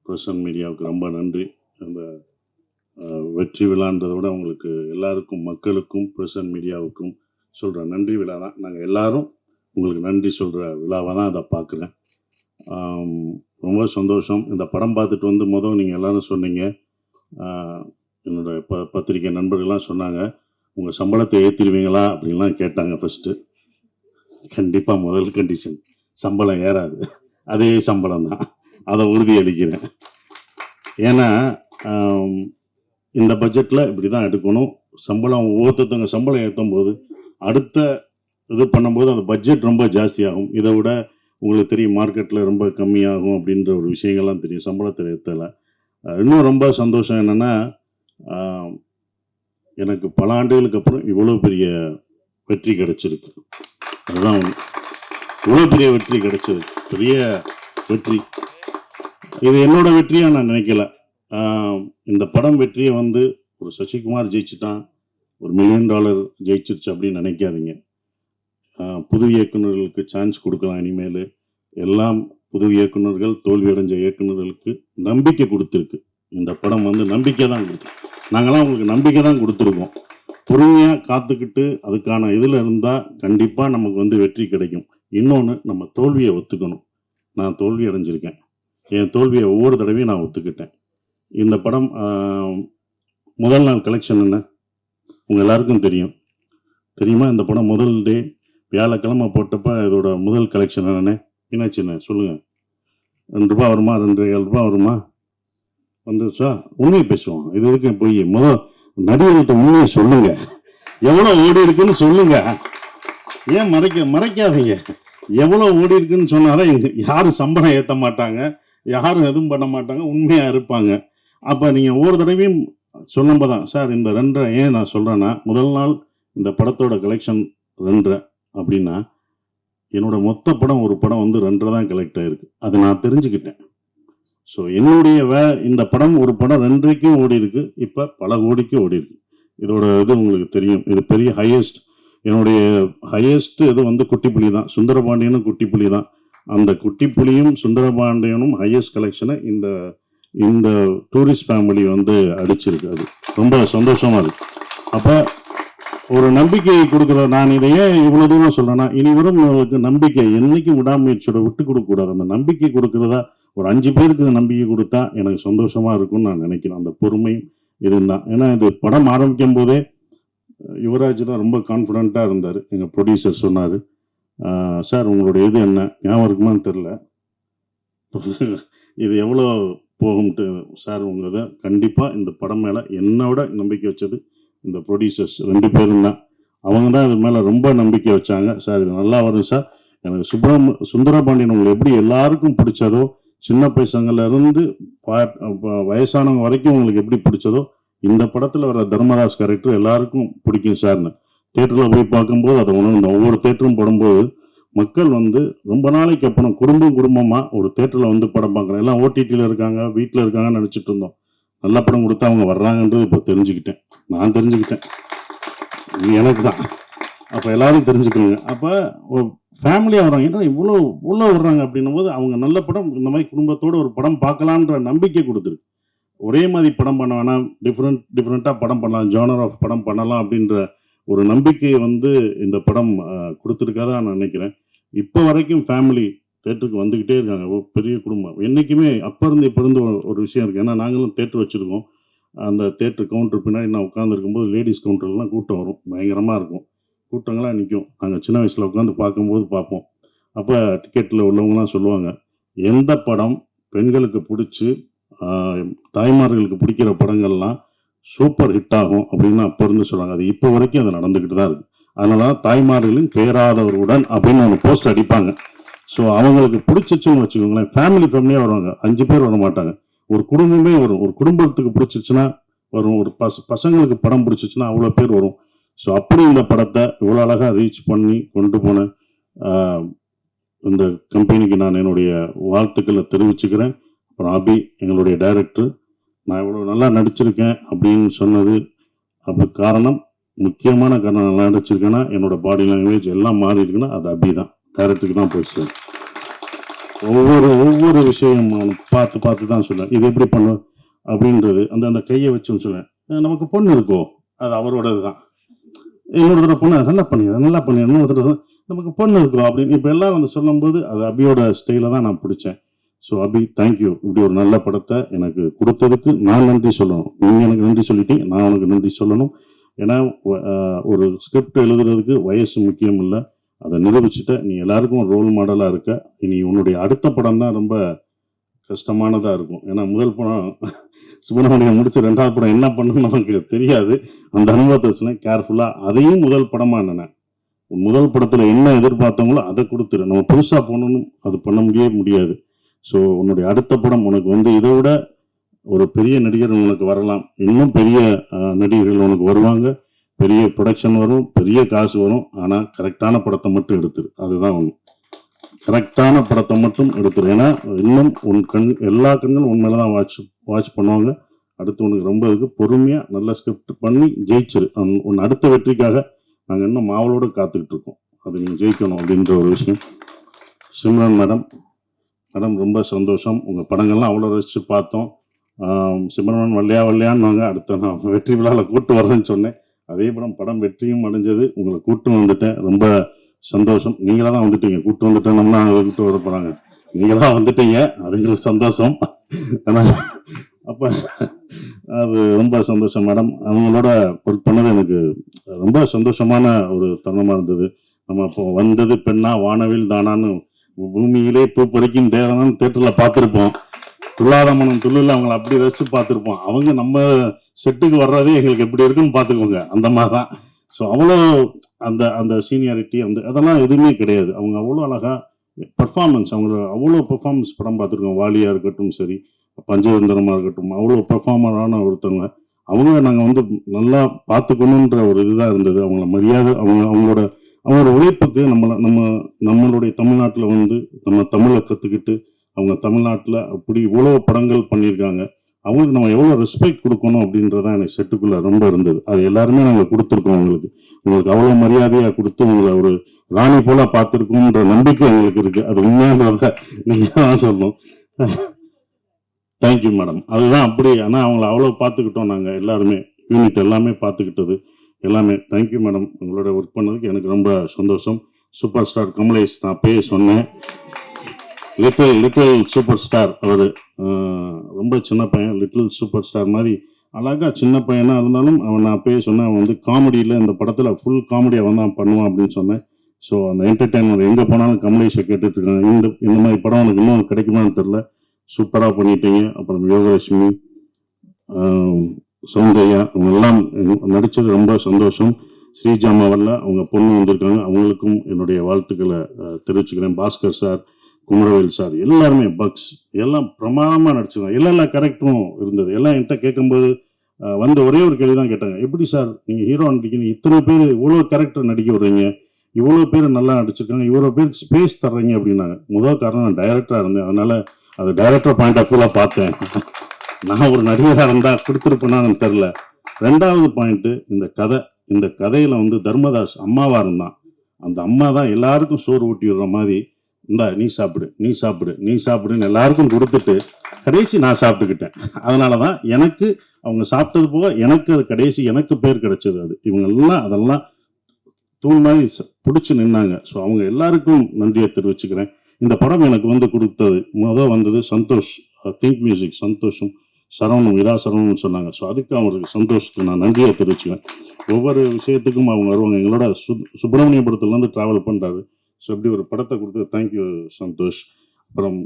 Present மீடியாவுக்கு ரொம்ப நன்றி. அந்த வெற்றி விழான்றதை விட உங்களுக்கு எல்லாருக்கும், மக்களுக்கும், பிரசன்ட் மீடியாவுக்கும் சொல்கிற நன்றி விழா தான். நாங்கள் எல்லாரும் உங்களுக்கு நன்றி சொல்கிற விழாவாக தான் அதை பார்க்குறேன். ரொம்ப சந்தோஷம். இந்த படம் பார்த்துட்டு வந்து நீங்கள் எல்லோரும் சொன்னீங்க, என்னோடய பத்திரிக்கை நண்பர்கள்லாம் சொன்னாங்க, உங்கள் சம்பளத்தை ஏற்றிடுவீங்களா அப்படின்லாம் கேட்டாங்க. ஃபஸ்ட்டு கண்டிப்பாக முதல் கண்டிஷன் சம்பளம் ஏறாது, அதே சம்பளம் தான், அதை உறுதியளிக்கிறேன். ஏன்னா இந்த பட்ஜெட்டில் இப்படி தான் எடுக்கணும். சம்பளம் ஒவ்வொருத்தவங்க சம்பளம் ஏற்றும் போது அடுத்த இது பண்ணும்போது அந்த பட்ஜெட் ரொம்ப ஜாஸ்தியாகும். இதை விட உங்களுக்கு தெரியும் மார்க்கெட்டில் ரொம்ப கம்மியாகும் அப்படின்ற ஒரு விஷயங்கள்லாம் தெரியும் சம்பளத்தில் ஏற்றலை. இன்னும் ரொம்ப சந்தோஷம் என்னென்னா, எனக்கு பல ஆண்டுகளுக்கு அப்புறம் இவ்வளோ பெரிய வெற்றி கிடைச்சிருக்கு. அதுதான் இவ்வளோ பெரிய வெற்றி கிடைச்சிருக்கு, பெரிய வெற்றி. இது என்னோட வெற்றியாக நான் நினைக்கல. இந்த படம் வெற்றியை வந்து ஒரு சசிகுமார் ஜெயிச்சுட்டான், ஒரு $1 மில்லியன் ஜெயிச்சிருச்சு அப்படின்னு நினைக்காதீங்க. புது இயக்குநர்களுக்கு சான்ஸ் கொடுக்கலாம். இனிமேல் எல்லாம் புது இயக்குநர்கள், தோல்வியடைஞ்ச இயக்குநர்களுக்கு நம்பிக்கை கொடுத்துருக்கு. இந்த படம் வந்து நம்பிக்கை தான் கொடுத்துருக்கு. நாங்களாம் உங்களுக்கு நம்பிக்கை தான் கொடுத்துருக்கோம். பொறுமையாக காத்துக்கிட்டு அதுக்கான இதில் இருந்தால் கண்டிப்பாக நமக்கு வந்து வெற்றி கிடைக்கும். இன்னொன்று, நம்ம தோல்வியை ஒத்துக்கணும். நான் தோல்வி அடைஞ்சிருக்கேன், என் தோல்வியை ஒவ்வொரு தடவையும் நான் ஒத்துக்கிட்டேன். இந்த படம் முதல் நாள் கலெக்ஷன் என்ன உங்கள் எல்லாருக்கும் தெரியுமா? இந்த படம் முதல் டே வியாழக்கிழமை போட்டப்போ இதோட முதல் கலெக்ஷன் என்னென்ன என்னாச்சுண்ணே சொல்லுங்கள்? ₹2 வருமா, ₹2.5 வருமா? வந்துச்சா? உண்மையை பேசுவோம். இது இருக்கு போய் நடிகர்கிட்ட உண்மையை சொல்லுங்க, எவ்வளோ ஓடி இருக்குன்னு சொல்லுங்க. ஏன் மறைக்காதீங்க. எவ்வளோ ஓடி இருக்குன்னு சொன்னாதான் யாரும் சம்பளம் ஏற்ற மாட்டாங்க, யாரும் எதுவும் பண்ண மாட்டாங்க, உண்மையாக இருப்பாங்க. அப்போ நீங்கள் ஒவ்வொரு தடவையும் சொல்லும்போது தான் சார் இந்த 2.5 ஏன் நான் சொல்கிறேன்னா, முதல் நாள் இந்த படத்தோட கலெக்ஷன் 2.5 அப்படின்னா என்னோட மொத்த படம் ஒரு படம் வந்து 2.5 தான் கலெக்ட் ஆகிருக்கு. அதை நான் தெரிஞ்சுக்கிட்டேன். ஸோ என்னுடைய இந்த படம் ஒரு படம் 2.5க்கும் ஓடி இருக்கு, இப்போ பல கோடிக்கும் ஓடி இருக்கு. இதோட இது உங்களுக்கு தெரியும், இது பெரிய ஹையஸ்ட். என்னுடைய ஹையஸ்ட் இது வந்து குட்டிப்புலி தான், சுந்தரபாண்டியனும் குட்டிப்புலி தான். அந்த குட்டிப்புலியும் சுந்தரபாண்டியனும் ஹையஸ்ட் கலெக்ஷனை இந்த டூரிஸ்ட் ஃபேமிலி வந்து அடிச்சிருக்கு. அது ரொம்ப சந்தோஷமா இருக்கு. அப்போ ஒரு நம்பிக்கையை கொடுக்குற, நான் இதை ஏன் இவ்வளோ தூரம் சொல்றேன்னா, இனி வரும் நம்பிக்கை என்னைக்கும் விடாமுயற்சியோட விட்டு கொடுக்கக்கூடாது. அந்த நம்பிக்கை கொடுக்குறதா ஒரு 5 பேருக்கு நம்பிக்கை கொடுத்தா எனக்கு சந்தோஷமா இருக்கும்னு நான் நினைக்கிறேன். அந்த பொறுமை இருந்தான். ஏன்னா இது படம் ஆரம்பிக்கும் போதே யுவராஜ் தான் ரொம்ப கான்ஃபிடென்ட்டாக இருந்தார். எங்கள் ப்ரொடியூசர் சொன்னார், சார் உங்களுடைய இது என்ன ஞாபகம் இருக்குமான்னு தெரில, இது எவ்வளோ போகும்ட்டு சார் உங்கள் இதை கண்டிப்பாக இந்த படம் மேலே என்னோட நம்பிக்கை வச்சது இந்த ப்ரொடியூசர்ஸ் 2 பேரும் தான். அவங்க தான் இது மேலே ரொம்ப நம்பிக்கை வச்சாங்க. சார் இது நல்லா வரும் சார். எனக்கு சுந்தரபாண்டியன் உங்களுக்கு எப்படி எல்லாருக்கும் பிடிச்சதோ, சின்ன பசங்கள்லேருந்து வயசானவங்க வரைக்கும் உங்களுக்கு எப்படி பிடிச்சதோ, இந்த படத்தில் வர தர்மதாஸ் கேரக்டர் எல்லாருக்கும் பிடிக்கும் சார்னு தேட்டரில் போய் பார்க்கும்போது அதை உணர்ந்தோம். ஒவ்வொரு தேட்டரும் படும்போது மக்கள் வந்து ரொம்ப நாளைக்கு அப்புறம் குடும்பமாக ஒரு தேட்டரில் வந்து படம் பார்க்குறேன். எல்லாம் ஓடிடியில் இருக்காங்க, வீட்டில் இருக்காங்கன்னு நினச்சிட்டு இருந்தோம். நல்ல படம் கொடுத்தா அவங்க வர்றாங்கன்றது இப்போ தெரிஞ்சுக்கிட்டேன். நான் தெரிஞ்சுக்கிட்டேன், எனக்கு தான். அப்போ எல்லாரும் தெரிஞ்சுக்கணுங்க. அப்போ ஃபேமிலியாக வர்றாங்க, ஏன்னா இவ்வளோ வர்றாங்க அப்படின்னும் போது அவங்க நல்ல படம் இந்த மாதிரி குடும்பத்தோடு ஒரு படம் பார்க்கலான்ற நம்பிக்கை கொடுத்துருக்கு. ஒரே மாதிரி படம் பண்ண வேணாம், டிஃப்ரெண்ட்டாக படம் பண்ணலாம், ஜானர் ஆஃப் படம் பண்ணலாம் அப்படின்ற ஒரு நம்பிக்கையை வந்து இந்த படம் கொடுத்துருக்காதான் நான் நினைக்கிறேன். இப்போ வரைக்கும் ஃபேமிலி தேட்டருக்கு வந்துக்கிட்டே இருக்காங்க. பெரிய குடும்பம் என்றைக்குமே அப்போ இருந்து இப்போ இருந்து ஒரு விஷயம் இருக்குது. ஏன்னா நாங்களும் தேட்டர் வச்சுருக்கோம். அந்த தேட்டர் கவுண்டர் பின்னாடி நான் உட்காந்துருக்கும்போது லேடிஸ் கவுண்டர்லாம் கூட்டம் வரும், பயங்கரமாக இருக்கும், கூட்டங்களாக நிற்கும். நாங்கள் சின்ன வயசில் உட்காந்து பார்க்கும்போது பார்ப்போம். அப்போ டிக்கெட்டில் உள்ளவங்கலாம் சொல்லுவாங்க, எந்த படம் பெண்களுக்கு பிடிச்சி தாய்மார்களுக்கு பிடிக்கிற படங்கள்லாம் சூப்பர் ஹிட் ஆகும் அப்படின்னு அப்போ இருந்து சொல்கிறாங்க. அது இப்போ வரைக்கும் அது நடந்துக்கிட்டு தான் இருக்குது. அதனால தான் தாய்மார்களின் பேராதவருடன் அப்படின்னு ஒரு போஸ்ட் அடிப்பாங்க. ஸோ அவங்களுக்கு பிடிச்சிச்சுன்னு வச்சுக்கோங்களேன், ஃபேமிலியாக வருவாங்க. 5 பேர் வர மாட்டாங்க, ஒரு குடும்பமே வரும். ஒரு குடும்பத்துக்கு பிடிச்சிச்சுன்னா வரும், ஒரு பசங்களுக்கு படம் பிடிச்சிச்சுன்னா அவ்வளோ பேர் வரும். ஸோ அப்படி இந்த படத்தை இவ்வளோ அழகாக ரீச் பண்ணி கொண்டு போன இந்த கம்பெனிக்கு நான் என்னுடைய வாழ்த்துக்களை தெரிவிச்சுக்கிறேன். அப்புறம் அபி எங்களுடைய டைரக்டர், நான் இவ்வளோ நல்லா நடிச்சிருக்கேன் அப்படின்னு சொன்னது அப்படி காரணம், முக்கியமான காரணம் நல்லா நடிச்சிருக்கேன்னா என்னோட பாடி லாங்குவேஜ் எல்லாம் மாறி இருக்குன்னா அது அபி தான், டைரக்டருக்கு தான் போய் சேரும். ஒவ்வொரு விஷயம் பார்த்து பார்த்து தான் சொல்லுவேன். இது எப்படி பண்ணும் அப்படின்றது அந்த கையை வச்சுன்னு சொல்லுவேன். நமக்கு பொண்ணு இருக்கோ அது அவரோடது தான். இன்னொரு தடவை பொண்ணு நல்லா பண்ணி இன்னொரு தடவை நமக்கு பொண்ணு இருக்கும் அப்படின்னு இப்போ எல்லாம் வந்து சொல்லும்போது அது அபியோட ஸ்டைல தான் நான் பிடிச்சேன். ஸோ அபி, தேங்க்யூ. இப்படி ஒரு நல்ல படத்தை எனக்கு கொடுத்ததுக்கு நான் நன்றி சொல்லணும். நீங்கள் எனக்கு நன்றி சொல்லிட்டீங்க, நான் உனக்கு நன்றி சொல்லணும். ஏன்னா ஒரு ஸ்கிரிப்ட் எழுதுறதுக்கு வயசு முக்கியம் இல்லை, அதை நிரூபிச்சுட்ட. நீ எல்லாருக்கும் ரோல் மாடலாக இருக்க. இனி உன்னுடைய அடுத்த படம் தான் ரொம்ப கஷ்டமானதாக இருக்கும். ஏன்னா முதல் படம் சுப்பிரமணியம் முடிச்சு 2வது படம் என்ன பண்ணணும்னு நமக்கு தெரியாது. அந்த அனுபவத்தை சொன்னேன் கேர்ஃபுல்லாக. அதையும் முதல் படமாக நினைனேன். முதல் படத்தில் என்ன எதிர்பார்த்தவங்களோ அதை கொடுத்துரு. நம்ம புதுசாக போகணும் அது பண்ண முடியாது. ஸோ உன்னுடைய அடுத்த படம் உனக்கு வந்து இதை விட ஒரு பெரிய நடிகர் உனக்கு வரலாம், இன்னும் பெரிய நடிகர்கள் உனக்கு வருவாங்க, பெரிய ப்ரொடக்ஷன் வரும், பெரிய காசு வரும். ஆனால் கரெக்டான படத்தை மட்டும் எடுத்துரு. அதுதான் ஒன்று. கரெக்டான படத்தை மட்டும் எடுத்துரு. ஏன்னா இன்னும் உன் எல்லா கண்களும் உன் மேலே தான் வாட்ச் பண்ணுவாங்க. அடுத்து உனக்கு ரொம்ப இருக்கு. பொறுமையாக நல்ல ஸ்கிரிப்ட் பண்ணி ஜெயிச்சிரு. உன் அடுத்த வெற்றிக்காக நாங்கள் இன்னும் மாவளோடு காத்துக்கிட்டு இருக்கோம். அது நீங்கள் ஜெயிக்கணும் அப்படின்ற ஒரு விஷயம். சிம்ரன் மேடம் ரொம்ப சந்தோஷம். உங்கள் படங்கள்லாம் அவ்வளோ ரசித்து பார்த்தோம். சிம்ரன் வல்லையான்னு அடுத்த நான் வெற்றி விழாவில் கூட்டு வரேன்னு சொன்னேன். அதே படம் வெற்றியும் அடைஞ்சது. உங்களை கூட்டு வந்துட்டேன், ரொம்ப சந்தோஷம். நீங்களாக தான் வந்துட்டீங்க. கூட்டு வந்துட்டேன்னா அதை கூட்டு வர போகிறாங்க. நீங்களாக வந்துட்டீங்க, அது சந்தோஷம். ஆனால் அப்போ அது ரொம்ப சந்தோஷம் மேடம். அவங்களோட ஒர்க் பண்ணது எனக்கு ரொம்ப சந்தோஷமான ஒரு தருணமாக இருந்தது. நம்ம அப்போ வந்தது பெண்ணா வானவில் தானான்னு பூமியிலே பூ பறிக்கும் தேவனான்னு தேட்டரில் பார்த்துருப்போம். துள்ளாத மனம் துள்ளில் அவங்களை அப்படி ரசித்து பார்த்துருப்போம். அவங்க நம்ம செட்டுக்கு வர்றதே எங்களுக்கு எப்படி இருக்குன்னு பார்த்துக்கோங்க. அந்த மாதிரி தான். ஸோ அவ்வளோ அந்த சீனியாரிட்டி அதெல்லாம் எதுவுமே கிடையாது. அவங்க அவ்வளோ அழகாக பர்ஃபார்மன்ஸ், அவங்களோட அவ்வளோ பர்ஃபார்மன்ஸ் படம் பார்த்துருக்கோம். வாலியாக இருக்கட்டும் சரி, பஞ்சதந்திரமாக இருக்கட்டும், அவ்வளோ பெர்ஃபார்மரான ஒருத்தவங்க. அவங்க நாங்கள் வந்து நல்லா பார்த்துக்கணுன்ற ஒரு இதுதான் இருந்தது. அவங்கள மரியாதை, அவங்களோட உழைப்புக்கு நம்மளுடைய தமிழ்நாட்டில் வந்து நம்ம தமிழை கற்றுக்கிட்டு அவங்க தமிழ்நாட்டில் அப்படி இவ்வளோ படங்கள் பண்ணியிருக்காங்க. அவங்களுக்கு நம்ம எவ்வளோ ரெஸ்பெக்ட் கொடுக்கணும் அப்படின்றதான் எனக்கு செட்டுக்குள்ளே ரொம்ப இருந்தது. அது எல்லாருமே நாங்கள் கொடுத்துருக்கோம். உங்களுக்கு அவ்வளோ மரியாதையாக கொடுத்து உங்களை ஒரு ராணி போல பார்த்துருக்கோன்ற நம்பிக்கை எங்களுக்கு இருக்குது. அது உண்மையானதை நீங்கள் தான் சொல்லணும். Thank you madam. அதுதான் அப்படி. ஆனால் அவங்கள அவ்வளோ பார்த்துக்கிட்டோம் நாங்கள் எல்லாருமே, யூனிட் எல்லாமே பார்த்துக்கிட்டது எல்லாமே. Thank you madam. உங்களோட ஒர்க் பண்ணதுக்கு எனக்கு ரொம்ப சந்தோஷம். சூப்பர் ஸ்டார் கமலேஷ், நான் அப்பயே சொன்னேன், லிட்டில் சூப்பர் ஸ்டார். அவர் ரொம்ப சின்ன பையன், லிட்டில் சூப்பர் ஸ்டார் மாதிரி அழகாக சின்ன பையனாக இருந்தாலும் நான் அப்பயே சொன்னேன், அவன் வந்து காமெடியில் இந்த படத்தில் ஃபுல் காமெடி அவன் தான் பண்ணுவான் அப்படின்னு சொன்னேன். ஸோ அந்த என்டர்டெயின்மெண்ட் எங்கே போனாலும் கமலேஷை கேட்டுட்டு இருக்காங்க. இந்த மாதிரி படம் எனக்கு இன்னும் கிடைக்குமான்னு தெரில. சூப்பராக பண்ணிட்டீங்க. அப்புறம் யோகலட்சுமி, சௌந்தர்யா, அவங்க எல்லாம் நடித்தது ரொம்ப சந்தோஷம். ஸ்ரீஜாமாவில் அவங்க பொண்ணு வந்திருக்காங்க, அவங்களுக்கும் என்னுடைய வாழ்த்துக்களை தெரிவிச்சுக்கிறேன். பாஸ்கர் சார், குமரவேல் சார், எல்லாருமே பக்ஸ் எல்லாம் பிரமாதமாக நடிச்சிருக்காங்க. எல்லாம் கரெக்டும் இருந்தது. எல்லாம் என்கிட்ட கேட்கும்போது வந்து ஒரே ஒரு கேள்வி தான் கேட்டாங்க, எப்படி சார் நீங்கள் ஹீரோ நடிக்கணும், இத்தனை பேர் இவ்வளோ கேரக்டர் நடிக்க விடுறீங்க, இவ்வளோ பேர் நல்லா நடிச்சிருக்காங்க, இவ்வளோ பேருக்கு ஸ்பேஸ் தர்றீங்க அப்படின்னாங்க. முதல் காரணம் நான் டைரக்டராக இருந்தேன், அதனால அது டைரக்டர் பாயிண்ட் ஆஃப் வியூவில் பார்த்தேன். நான் ஒரு நடிகராக இருந்தால் கொடுத்துருப்பேனான்னு தெரில. 2வது பாயிண்ட்டு, இந்த கதையில் வந்து தர்மதாஸ் அம்மாவாக இருந்தான். அந்த அம்மா தான் எல்லாருக்கும் சோறு ஊட்டி விடுற மாதிரி, இந்தா நீ சாப்பிடுன்னு எல்லாருக்கும் கொடுத்துட்டு கடைசி நான் சாப்பிட்டுக்கிட்டேன். அதனால தான் எனக்கு அவங்க சாப்பிட்டது போக எனக்கு அது கடைசி எனக்கு பேர் கிடைச்சது. அது இவங்கெல்லாம் அதெல்லாம் தூள் மாதிரி பிடிச்சி நின்னாங்க. ஸோ அவங்க எல்லாருக்கும் நன்றியை தெரிவிச்சுக்கிறேன். இந்த படம் எனக்கு வந்து கொடுத்தது வந்தது சந்தோஷ், திங்க் மியூசிக் சந்தோஷம், சரவணம், இரா சரவணம்னு சொன்னாங்க. ஸோ அதுக்கு அவங்களுக்கு சந்தோஷத்துக்கு நான் நன்றியை தெரிவிச்சுக்கிறேன். ஒவ்வொரு விஷயத்துக்கும் அவங்க வருவாங்க. எங்களோட சுப்பிரமணியபுரத்துலேருந்து ட்ராவல் பண்ணுறாரு. ஸோ இப்படி ஒரு படத்தை கொடுத்தது தேங்க்யூ சந்தோஷ். அப்புறம்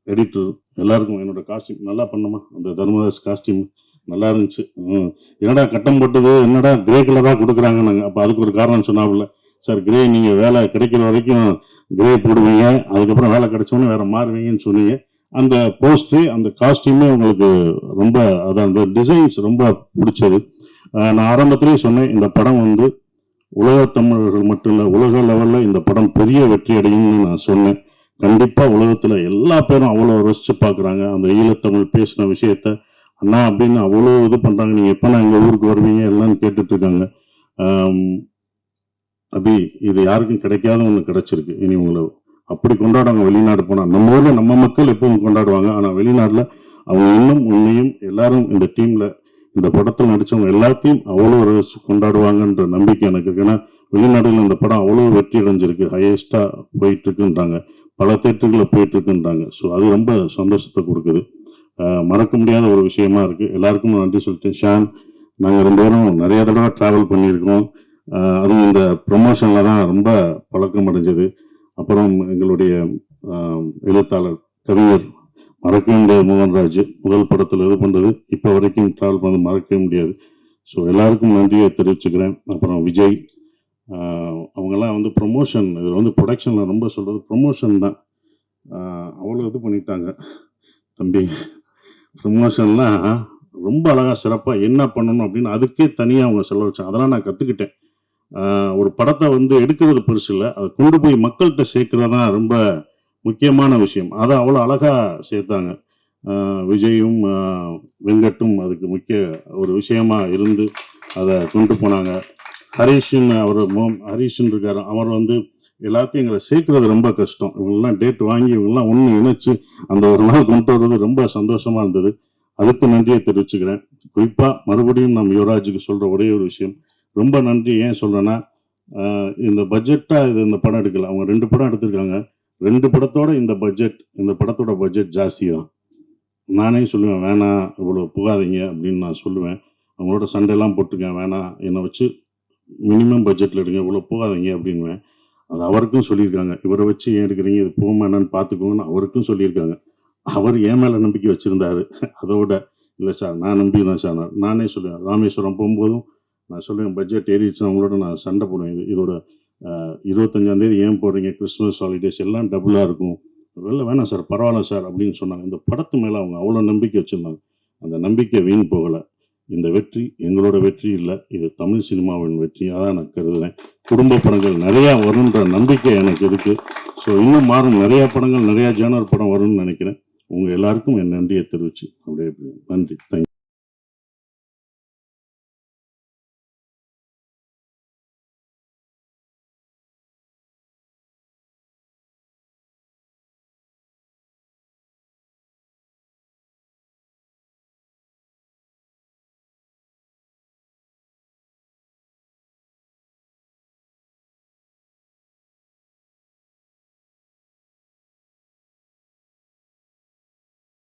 எடிட்டர் எல்லாருக்கும் என்னோட காஸ்டியூம் நல்லா பண்ணமா, அந்த தர்மதாஸ் காஸ்டியூம் நல்லா இருந்துச்சு. என்னடா கட்டம் போட்டது, என்னடா கிரே கலராக கொடுக்குறாங்க. நாங்கள் அப்போ அதுக்கு ஒரு காரணம் சொன்னாப்புல, சார் கிரே நீங்கள் வேலை கிடைக்கிற வரைக்கும் கிரே போடுவீங்க, அதுக்கப்புறம் வேலை கிடைச்சோன்னு வேற மாறுவீங்கன்னு சொன்னீங்க. அந்த போஸ்டரு அந்த காஸ்டியூமே உங்களுக்கு ரொம்ப அந்த டிசைன்ஸ் ரொம்ப பிடிச்சது. நான் ஆரம்பத்திலேயே சொன்னேன், இந்த படம் வந்து உலக தமிழர்கள் மட்டும் இல்லை, உலக லெவலில் இந்த படம் பெரிய வெற்றி அடையும்னு நான் சொன்னேன். கண்டிப்பாக உலகத்தில் எல்லா பேரும் அவ்வளோ ரசித்து பார்க்குறாங்க. அந்த ஈழத்தமிழ் பேசின விஷயத்த அண்ணா அப்படின்னு அவ்வளோ இது பண்ணுறாங்க. நீங்கள் எப்போ நான் எங்கள் ஊருக்கு வருவீங்க எல்லாம் கேட்டுட்ருக்காங்க. அபி, இது யாருக்கும் கிடைக்காத ஒன்று கிடைச்சிருக்கு. இனி உங்களை அப்படி கொண்டாடுவாங்க. வெளிநாடு போனால் நம்ம ஊரில் நம்ம மக்கள் எப்பவும் கொண்டாடுவாங்க. ஆனால் வெளிநாட்டில் அவங்க இன்னும் உன்னையும் எல்லாரும் இந்த டீமில் இந்த படத்தில் நடித்தவங்க எல்லாத்தையும் அவ்வளோ ரசிச்சு கொண்டாடுவாங்கன்ற நம்பிக்கை எனக்கு இருக்கு. ஏன்னா வெளிநாடுகளில் இந்த படம் அவ்வளோ வெற்றி அடைஞ்சிருக்கு, ஹையஸ்டாக போயிட்டு இருக்குன்றாங்க, பல தேட்டர்களில் போயிட்டு இருக்குன்றாங்க. ஸோ அது ரொம்ப சந்தோஷத்தை கொடுக்குது. மறக்க முடியாத ஒரு விஷயமா இருக்குது. எல்லாருக்கும் நன்றி சொல்லிட்டு ஷான், நாங்கள் 2 பேரும் நிறைய தடவை ட்ராவல் பண்ணியிருக்கோம். அதுவும் இந்த ப்ரொமோஷனில் தான் ரொம்ப பழக்கம் அடைஞ்சது. அப்புறம் எங்களுடைய எழுத்தாளர் கவிஞர் மறக்கவே முடியாது மோகன்ராஜ், முதல் படத்தில் இது பண்ணுறது இப்போ வரைக்கும் ட்ராவல் பண்ணது மறக்கவே முடியாது. ஸோ எல்லாருக்கும் நன்றியை தெரிவிச்சுக்கிறேன். அப்புறம் விஜய், அவங்கெல்லாம் வந்து ப்ரொமோஷன், இதில் வந்து ப்ரொடக்ஷனில் ரொம்ப சொல்கிறது ப்ரொமோஷன் தான். அவ்வளோ இது பண்ணிட்டாங்க தம்பி. ப்ரொமோஷன்லாம் ரொம்ப அழகாக சிறப்பாக என்ன பண்ணணும் அப்படின்னு அதுக்கே தனியாக அவங்க செலவழிச்சாங்க. அதெல்லாம் நான் கற்றுக்கிட்டேன். ஒரு படத்தை வந்து எடுக்கிறது பெருசு இல்லை, அதை கொண்டு போய் மக்கள்கிட்ட சேர்க்கறது தான் ரொம்ப முக்கியமான விஷயம். அதை அவ்வளோ அழகாக சேர்த்தாங்க. விஜயும் வெங்கட்டும் அதுக்கு முக்கிய ஒரு விஷயமா இருந்து அதை கொண்டு போனாங்க. ஹரிஷன், ஹரிஷன் இருக்கார், அவர் வந்து எல்லாத்தையும் எங்களை சேர்க்கறது ரொம்ப கஷ்டம். இவங்கெல்லாம் டேட் வாங்கி இவங்கெல்லாம் ஒன்று இணைச்சு அந்த ஒரு நாள் கொண்டு வர்றது ரொம்ப சந்தோஷமா இருந்தது. அதுக்கு நன்றியை தெரிவிச்சுக்கிறேன். குறிப்பாக மறுபடியும் நம்ம யுவராஜுக்கு சொல்கிற ஒரே ஒரு விஷயம், ரொம்ப நன்றி. ஏன் சொல்கிறேன்னா, இந்த பட்ஜெட்டாக இது இந்த படம் எடுக்கல, அவங்க 2 படம் எடுத்திருக்காங்க. 2 படத்தோட இந்த படத்தோட பட்ஜெட் ஜாஸ்தி தான். நானே சொல்லுவேன், வேணாம் இவ்வளோ புகாதீங்க அப்படின்னு நான் சொல்லுவேன். அவங்களோட சண்டையெல்லாம் போட்டுங்க, வேணாம் என்னை வச்சு மினிமம் பட்ஜெட்டில் எடுங்க, இவ்வளோ போகாதீங்க அப்படின்வேன். அது அவருக்கும் சொல்லியிருக்காங்க, இவரை வச்சு ஏன் எடுக்கிறீங்க, இது போகுமா என்னன்னு பார்த்துக்கோங்கன்னு அவருக்கும் சொல்லியிருக்காங்க. அவர் என் மேலே நம்பிக்கை வச்சுருந்தாரு. அதோட இல்லை சார் நான் நம்பி தான் சார், நானே சொல்லுவேன். ராமேஸ்வரம் போகும்போதும் நான் சொல்லுவேன், பட்ஜெட் ஏறிடுச்சுன்னா அவங்களோட நான் சண்டை போடுவேன். இதோட 25ஆம் தேதி ஏன் போடுறீங்க, கிறிஸ்மஸ் ஹாலிடேஸ் எல்லாம் டபுளாக இருக்கும், வெளில வேணாம் சார் பரவாயில்ல சார் அப்படின்னு சொன்னாங்க. இந்த படத்து மேலே அவங்க அவ்வளோ நம்பிக்கை வச்சுருந்தாங்க. அந்த நம்பிக்கை வீண் போகலை. இந்த வெற்றி எங்களோட வெற்றி இல்லை, இது தமிழ் சினிமாவின் வெற்றியாக தான் நான் கருதுகிறேன். குடும்ப படங்கள் நிறையா வரும்ன்ற நம்பிக்கை எனக்கு இருக்குது. ஸோ இன்னும் மாறும், நிறையா படங்கள், நிறையா ஜேனர் படம் வரும்னு நினைக்கிறேன். உங்கள் எல்லாருக்கும் என் நன்றியை தெரிவிச்சு அப்படியே நன்றி. தேங்க்யூ.